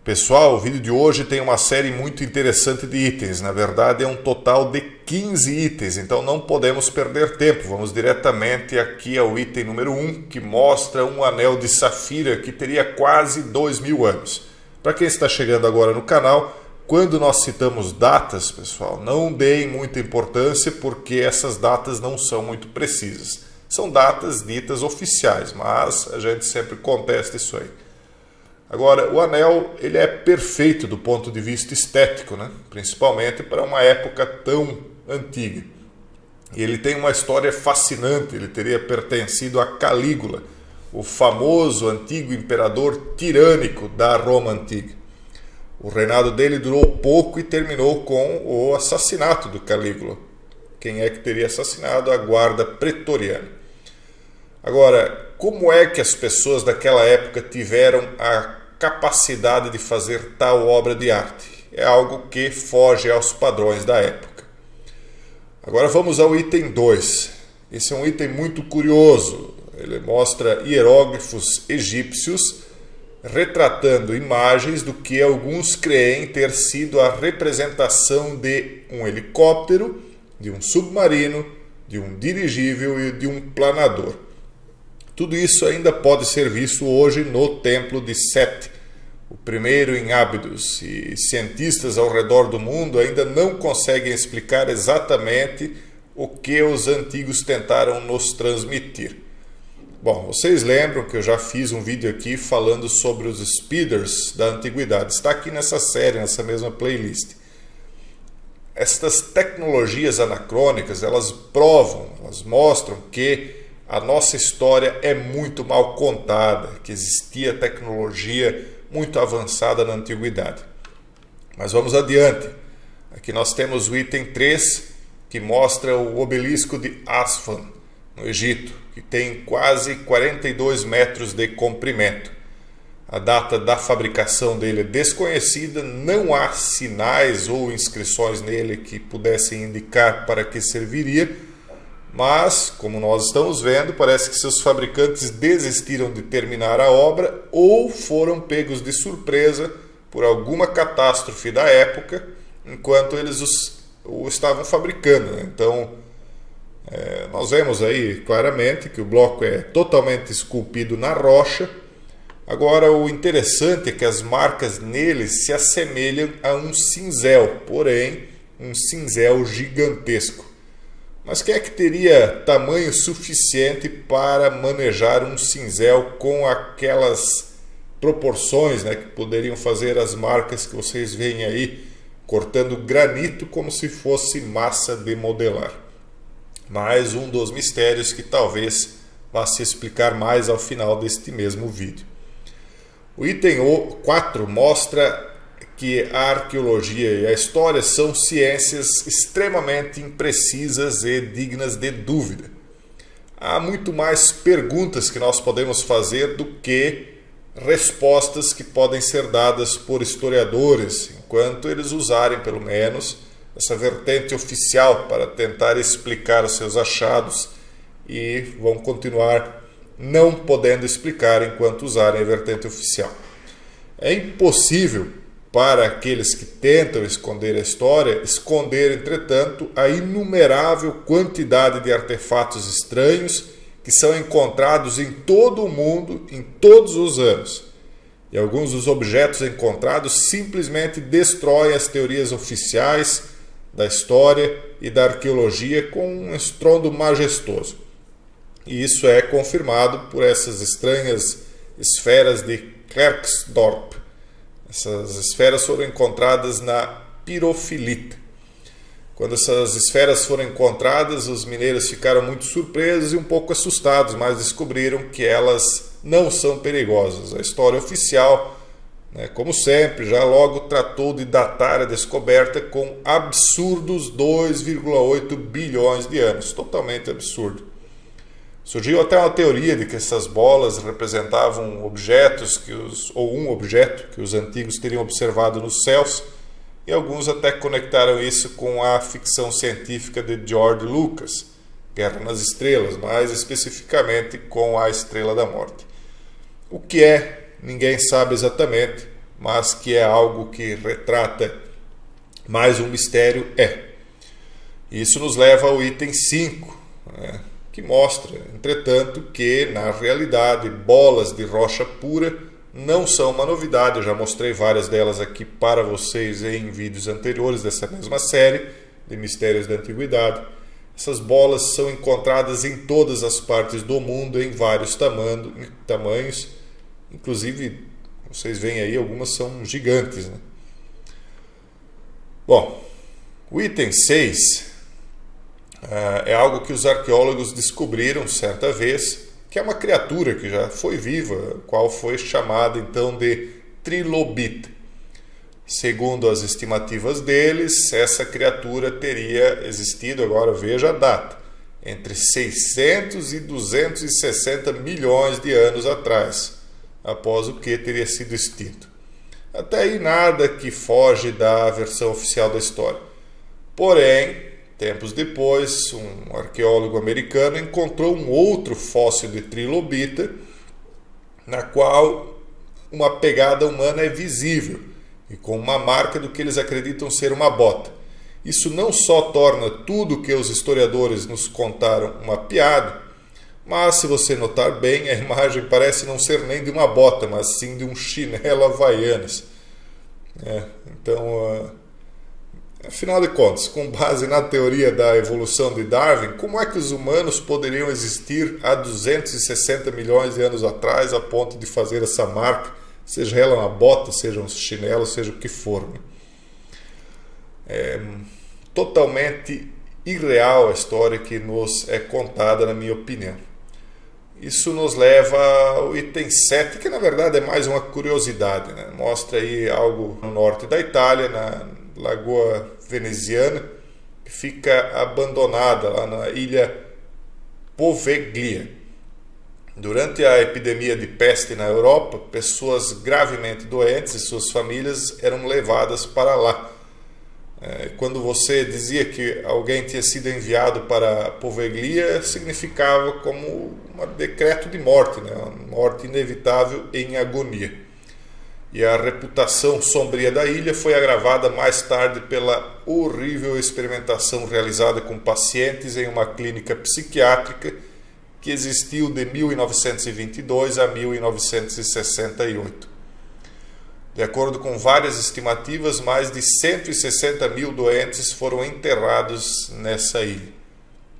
Pessoal, o vídeo de hoje tem uma série muito interessante de itens. Na verdade, é um total de 15 itens, então não podemos perder tempo. Vamos diretamente aqui ao item número 1, que mostra um anel de safira que teria quase 2000 anos. Para quem está chegando agora no canal, quando nós citamos datas, pessoal, não deem muita importância porque essas datas não são muito precisas. São datas ditas oficiais, mas a gente sempre contesta isso aí. Agora, o anel ele é perfeito do ponto de vista estético, né? Principalmente para uma época tão antiga. E ele tem uma história fascinante. Ele teria pertencido a Calígula, o famoso antigo imperador tirânico da Roma antiga. O reinado dele durou pouco e terminou com o assassinato do Calígula. Quem é que teria assassinado? A guarda pretoriana. Agora, como é que as pessoas daquela época tiveram a capacidade de fazer tal obra de arte? É algo que foge aos padrões da época. Agora vamos ao item 2. Esse é um item muito curioso. Ele mostra hieróglifos egípcios retratando imagens do que alguns creem ter sido a representação de um helicóptero, de um submarino, de um dirigível e de um planador. Tudo isso ainda pode ser visto hoje no Templo de Sete, o primeiro em Ábidos, e cientistas ao redor do mundo ainda não conseguem explicar exatamente o que os antigos tentaram nos transmitir. Bom, vocês lembram que eu já fiz um vídeo aqui falando sobre os speeders da antiguidade. Está aqui nessa série, nessa mesma playlist. Estas tecnologias anacrônicas, elas mostram que a nossa história é muito mal contada, que existia tecnologia muito avançada na antiguidade. Mas vamos adiante. Aqui nós temos o item 3, que mostra o obelisco de Aswan, no Egito, que tem quase 42 metros de comprimento. A data da fabricação dele é desconhecida, não há sinais ou inscrições nele que pudessem indicar para que serviria, mas, como nós estamos vendo, parece que seus fabricantes desistiram de terminar a obra ou foram pegos de surpresa por alguma catástrofe da época, enquanto eles o estavam fabricando. Então, nós vemos aí claramente que o bloco é totalmente esculpido na rocha. Agora, o interessante é que as marcas nele se assemelham a um cinzel, porém, um cinzel gigantesco. Mas quem é que teria tamanho suficiente para manejar um cinzel com aquelas proporções, né, que poderiam fazer as marcas que vocês veem aí, cortando granito como se fosse massa de modelar? Mais um dos mistérios que talvez vá se explicar mais ao final deste mesmo vídeo. O item 4 mostra que a arqueologia e a história são ciências extremamente imprecisas e dignas de dúvida. Há muito mais perguntas que nós podemos fazer do que respostas que podem ser dadas por historiadores, enquanto eles usarem pelo menos essa vertente oficial para tentar explicar os seus achados, e vão continuar não podendo explicar enquanto usarem a vertente oficial. É impossível para aqueles que tentam esconder a história, esconder, entretanto, a inumerável quantidade de artefatos estranhos que são encontrados em todo o mundo, em todos os anos. E alguns dos objetos encontrados simplesmente destroem as teorias oficiais da história e da arqueologia com um estrondo majestoso. E isso é confirmado por essas estranhas esferas de Klerksdorp. Essas esferas foram encontradas na pirofilita. Quando essas esferas foram encontradas, os mineiros ficaram muito surpresos e um pouco assustados, mas descobriram que elas não são perigosas. A história oficial, como sempre, já logo tratou de datar a descoberta com absurdos 2,8 bilhões de anos. Totalmente absurdo. Surgiu até uma teoria de que essas bolas representavam objetos um objeto que os antigos teriam observado nos céus, e alguns até conectaram isso com a ficção científica de George Lucas, Guerra nas Estrelas, mais especificamente com a Estrela da Morte. O que é, ninguém sabe exatamente, mas que é algo que retrata mais um mistério, Isso nos leva ao item 5, né, que mostra, entretanto, que na realidade bolas de rocha pura não são uma novidade. Eu já mostrei várias delas aqui para vocês em vídeos anteriores dessa mesma série de mistérios da antiguidade. Essas bolas são encontradas em todas as partes do mundo, em vários tamanhos, inclusive vocês veem aí, algumas são gigantes, né? Bom, o item 6 é algo que os arqueólogos descobriram certa vez, que é uma criatura que já foi viva, qual foi chamada então de trilobita. Segundo as estimativas deles, essa criatura teria existido, agora veja a data, entre 600 e 260 milhões de anos atrás, após o que teria sido extinto. Até aí nada que foge da versão oficial da história. Porém, tempos depois, um arqueólogo americano encontrou um outro fóssil de trilobita, na qual uma pegada humana é visível, e com uma marca do que eles acreditam ser uma bota. Isso não só torna tudo o que os historiadores nos contaram uma piada, mas se você notar bem, a imagem parece não ser nem de uma bota, mas sim de um chinelo Havaianas. Então, afinal de contas, com base na teoria da evolução de Darwin, como é que os humanos poderiam existir há 260 milhões de anos atrás a ponto de fazer essa marca, seja ela uma bota, seja um chinelo, seja o que for, né? É totalmente irreal a história que nos é contada, na minha opinião. Isso nos leva ao item 7, que na verdade é mais uma curiosidade, né? Mostra aí algo no norte da Itália, na Lagoa Veneziana, que fica abandonada lá na ilha Poveglia. Durante a epidemia de peste na Europa, pessoas gravemente doentes e suas famílias eram levadas para lá. Quando você dizia que alguém tinha sido enviado para Poveglia, significava como um decreto de morte, né? Uma morte inevitável em agonia. E a reputação sombria da ilha foi agravada mais tarde pela horrível experimentação realizada com pacientes em uma clínica psiquiátrica que existiu de 1922 a 1968. De acordo com várias estimativas, mais de 160 mil doentes foram enterrados nessa ilha.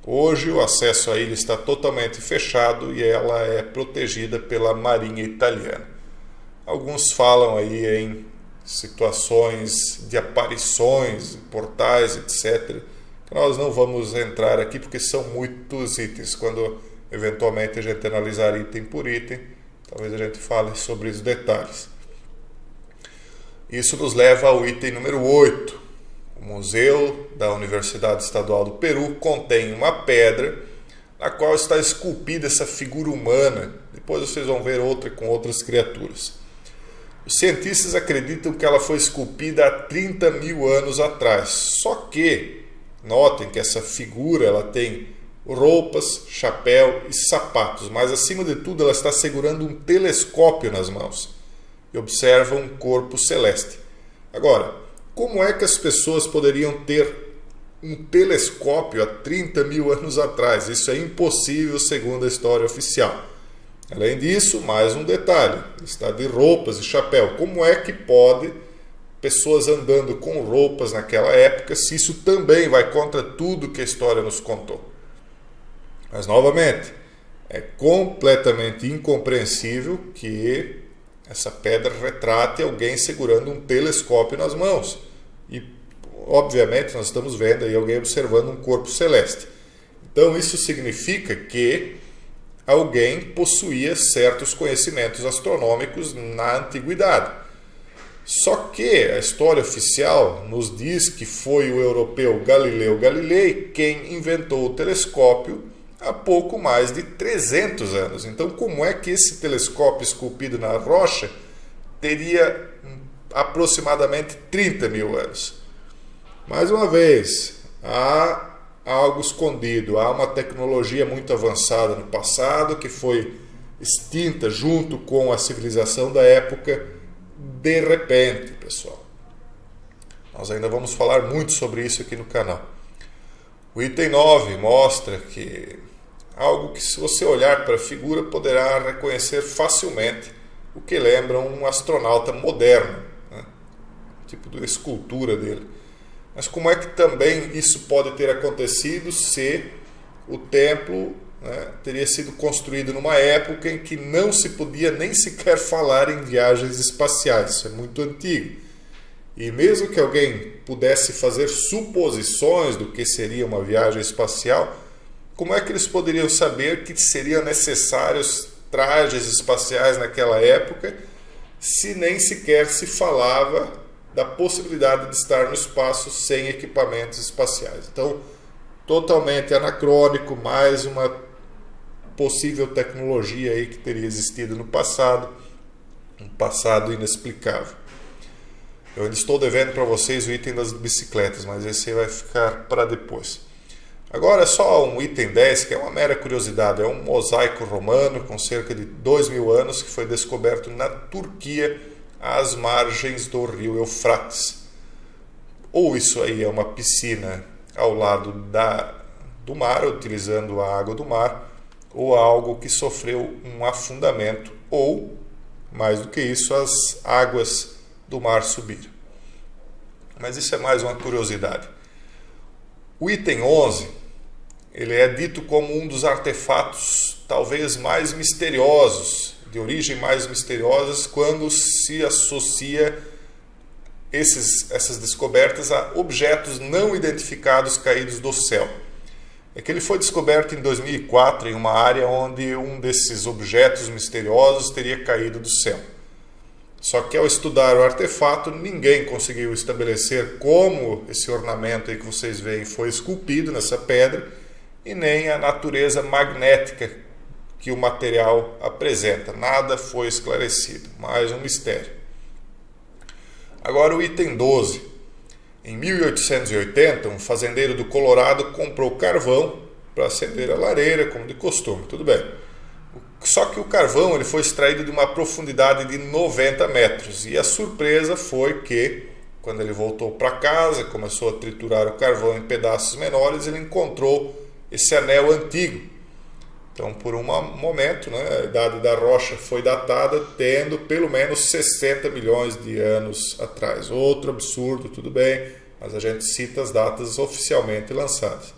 Hoje, o acesso à ilha está totalmente fechado e ela é protegida pela Marinha Italiana. Alguns falam aí em situações de aparições, portais, etc. Que nós não vamos entrar aqui porque são muitos itens. Quando eventualmente a gente analisar item por item, talvez a gente fale sobre os detalhes. Isso nos leva ao item número 8. O Museu da Universidade Estadual do Peru contém uma pedra na qual está esculpida essa figura humana. Depois vocês vão ver outra com outras criaturas. Os cientistas acreditam que ela foi esculpida há 30 mil anos atrás. Só que, notem que essa figura ela tem roupas, chapéu e sapatos, mas acima de tudo ela está segurando um telescópio nas mãos e observa um corpo celeste. Agora, como é que as pessoas poderiam ter um telescópio há 30 mil anos atrás? Isso é impossível segundo a história oficial. Além disso, mais um detalhe, está de roupas e chapéu. Como é que pode pessoas andando com roupas naquela época, se isso também vai contra tudo que a história nos contou? Mas, novamente, é completamente incompreensível que essa pedra retrate alguém segurando um telescópio nas mãos. E, obviamente, nós estamos vendo aí alguém observando um corpo celeste. Então, isso significa que alguém possuía certos conhecimentos astronômicos na antiguidade. Só que a história oficial nos diz que foi o europeu Galileu Galilei quem inventou o telescópio há pouco mais de 300 anos. Então, como é que esse telescópio esculpido na rocha teria aproximadamente 30 mil anos? Mais uma vez, há algo escondido, há uma tecnologia muito avançada no passado que foi extinta junto com a civilização da época de repente, pessoal. Nós ainda vamos falar muito sobre isso aqui no canal. O item 9 mostra que algo que, se você olhar para a figura, poderá reconhecer facilmente o que lembra um astronauta moderno, né? Tipo de escultura dele. Mas como é que também isso pode ter acontecido se o templo, né, teria sido construído numa época em que não se podia nem sequer falar em viagens espaciais? Isso é muito antigo. E mesmo que alguém pudesse fazer suposições do que seria uma viagem espacial, como é que eles poderiam saber que seriam necessários trajes espaciais naquela época, se nem sequer se falava da possibilidade de estar no espaço sem equipamentos espaciais? Então, totalmente anacrônico, mais uma possível tecnologia aí que teria existido no passado, um passado inexplicável. Eu ainda estou devendo para vocês o item das bicicletas, mas esse aí vai ficar para depois. Agora só um item 10, que é uma mera curiosidade. É um mosaico romano com cerca de 2000 anos que foi descoberto na Turquia, às margens do rio Eufrates. Ou isso aí é uma piscina ao lado do mar, utilizando a água do mar, ou algo que sofreu um afundamento, ou, mais do que isso, as águas do mar subiram. Mas isso é mais uma curiosidade. O item 11, ele é dito como um dos artefatos talvez mais misteriosos, de origem mais misteriosas, quando se associa essas descobertas a objetos não identificados caídos do céu. É que ele foi descoberto em 2004 em uma área onde um desses objetos misteriosos teria caído do céu. Só que ao estudar o artefato, ninguém conseguiu estabelecer como esse ornamento aí que vocês veem foi esculpido nessa pedra e nem a natureza magnética que o material apresenta. Nada foi esclarecido, mais um mistério. Agora o item 12. Em 1880, um fazendeiro do Colorado comprou carvão para acender a lareira, como de costume, tudo bem. Só que o carvão ele foi extraído de uma profundidade de 90 metros. E a surpresa foi que, quando ele voltou para casa, começou a triturar o carvão em pedaços menores, ele encontrou esse anel antigo. Então, por um momento, né, a idade da rocha foi datada tendo pelo menos 60 milhões de anos atrás. Outro absurdo, tudo bem, mas a gente cita as datas oficialmente lançadas.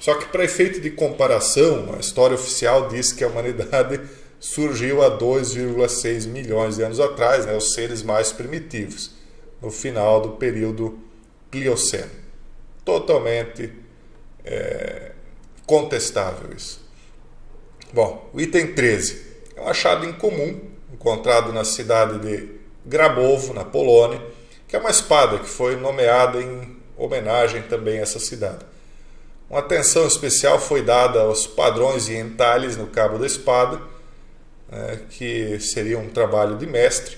Só que, para efeito de comparação, a história oficial diz que a humanidade surgiu há 2,6 milhões de anos atrás, né, os seres mais primitivos, no final do período Plioceno. Totalmente contestável isso. Bom, o item 13 é um achado incomum, encontrado na cidade de Grabovo, na Polônia, que é uma espada que foi nomeada em homenagem também a essa cidade. Uma atenção especial foi dada aos padrões e entalhes no cabo da espada, que seria um trabalho de mestre.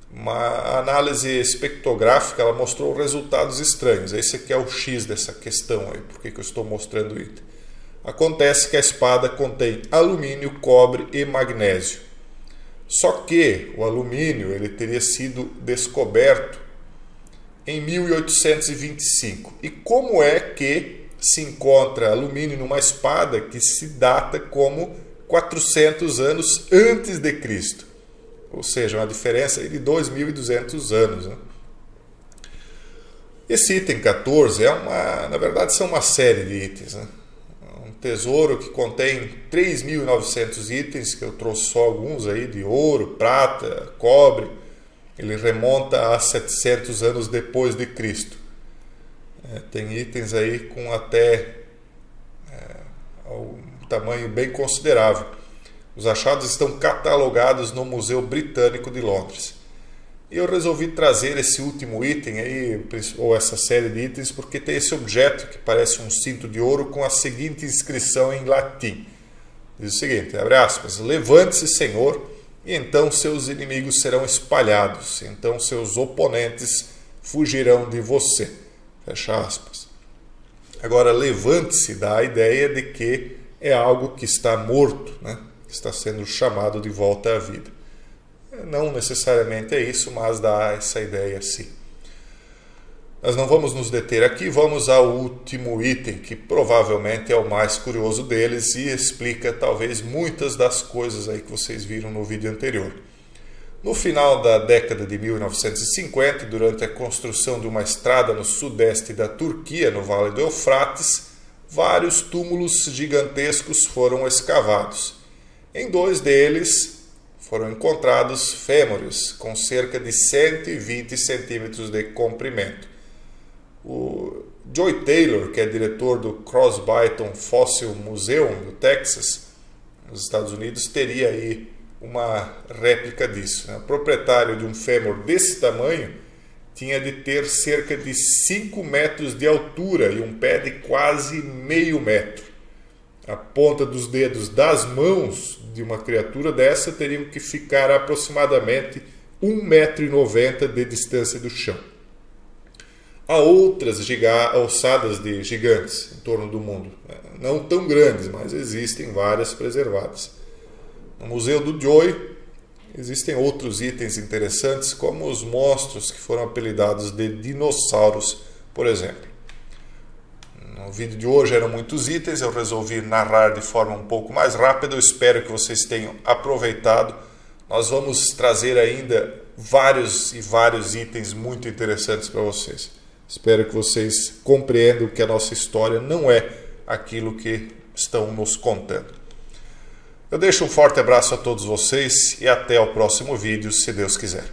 Uma análise espectrográfica ela mostrou resultados estranhos. Esse aqui é o X dessa questão, aí, por que eu estou mostrando o item. Acontece que a espada contém alumínio, cobre e magnésio. Só que o alumínio ele teria sido descoberto em 1825. E como é que se encontra alumínio numa espada que se data como 400 anos antes de Cristo? Ou seja, uma diferença de 2.200 anos. Né? Esse item 14 na verdade, são uma série de itens. Né? Um tesouro que contém 3.900 itens, que eu trouxe só alguns aí, de ouro, prata, cobre. Ele remonta a 700 anos depois de Cristo. Tem itens aí com até um tamanho bem considerável. Os achados estão catalogados no Museu Britânico de Londres. E eu resolvi trazer esse último item aí, ou essa série de itens, porque tem esse objeto que parece um cinto de ouro com a seguinte inscrição em latim. Diz o seguinte, abre aspas, levante-se, Senhor, e então seus inimigos serão espalhados, então seus oponentes fugirão de você. Fecha aspas. Agora, levante-se dá a ideia de que é algo que está morto, né? Está sendo chamado de volta à vida. Não necessariamente é isso, mas dá essa ideia sim. Nós não vamos nos deter aqui, vamos ao último item, que provavelmente é o mais curioso deles e explica talvez muitas das coisas aí que vocês viram no vídeo anterior. No final da década de 1950, durante a construção de uma estrada no sudeste da Turquia, no Vale do Eufrates, vários túmulos gigantescos foram escavados. Em 2 deles foram encontrados fêmures com cerca de 120 centímetros de comprimento. O Joy Taylor, que é diretor do Crosbyton Fossil Museum do Texas, nos Estados Unidos, teria aí uma réplica disso. O proprietário de um fêmur desse tamanho tinha de ter cerca de 5 metros de altura e um pé de quase meio metro. A ponta dos dedos das mãos de uma criatura dessa teriam que ficar a aproximadamente 1,90 m de distância do chão. Há outras ossadas de gigantes em torno do mundo, não tão grandes, mas existem várias preservadas. No Museu do Joy existem outros itens interessantes, como os monstros que foram apelidados de dinossauros, por exemplo. No vídeo de hoje eram muitos itens, eu resolvi narrar de forma um pouco mais rápida, eu espero que vocês tenham aproveitado. Nós vamos trazer ainda vários itens muito interessantes para vocês. Espero que vocês compreendam que a nossa história não é aquilo que estão nos contando. Eu deixo um forte abraço a todos vocês e até o próximo vídeo, se Deus quiser.